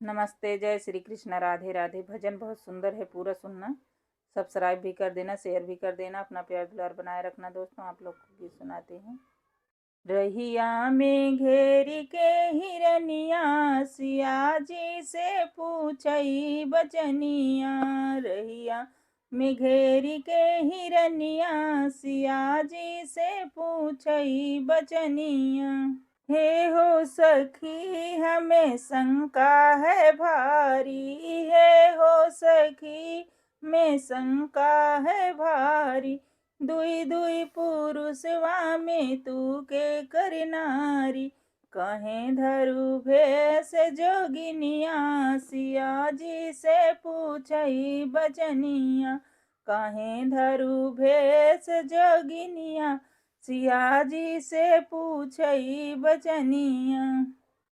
नमस्ते, जय श्री कृष्ण, राधे राधे। भजन बहुत सुंदर है, पूरा सुनना। सब्सक्राइब भी कर देना, शेयर भी कर देना, अपना प्यार दुलार बनाए रखना। दोस्तों, आप लोग को गीत सुनाते हैं। रहिया में घेरी के हिरनिया, सिया जी से पूछई बचनिया। रहिया में घेरी के हिरनिया, सिया जी से पूछई बचनिया। हे हो सखी हमें शंका है भारी, हे हो सखी में शंका है भारी। दुई दुई पुरुषवा में तू के कर नारी। कहें धरु भेष जोगिनिया, सिया जी से पूछई बचनिया। कहें धरु भेष जोगिनिया, सिया जी से पूछई बचनिया।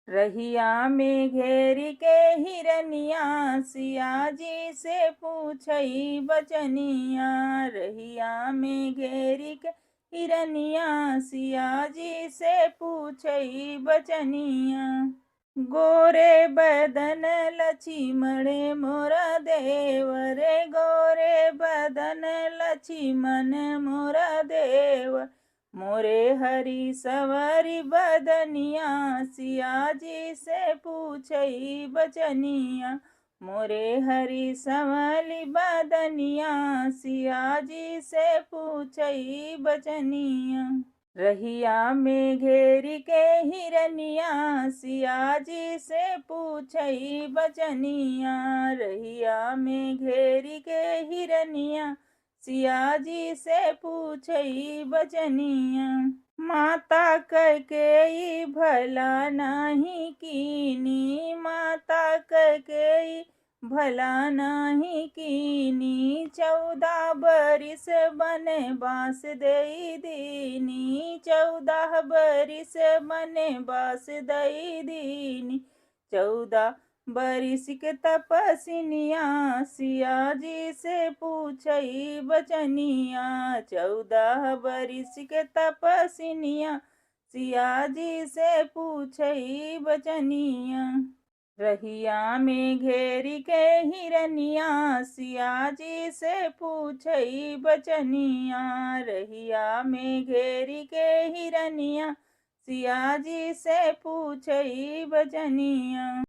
रहिया में घेरी के हिरनिया, सिया जी से पूछई बचनिया। रहिया में घेरी के हिरनिया, सिया जी से पूछई बचनिया। गोरे बदन लक्ष्मण मोरा देव रे, गोरे बदन लक्ष्मण मोरा देव। मोरे हरि सवारी बदनिया, सिया जी से पूछई बचनिया। मोरे हरि सवारी बदनिया, सिया जी से पूछई बचनिया। रहिया में घेरी के हिरनिया, सिया जी से पूछई बचनिया। रहिया में घेरी के हिरनिया, सिया जी से पूछई बचनिया। माता कह के भला नहीं कीनी, माता कह के भला नहीं कीनी। 14 बरिस बनवास देई दीनी, 14 बरिस बनवास देई दीनी। 14 बरिस के तपस्निया, सिया जी से पूछई बचनिया। 14 बरिस के तपस्निया, सिया जी से पूछई बचनिया। रहिया में घेरी के हिरनिया, सिया जी से पूछई बचनिया। रहिया में घेरी के हिरनिया, सिया जी से पूछई बचनिया।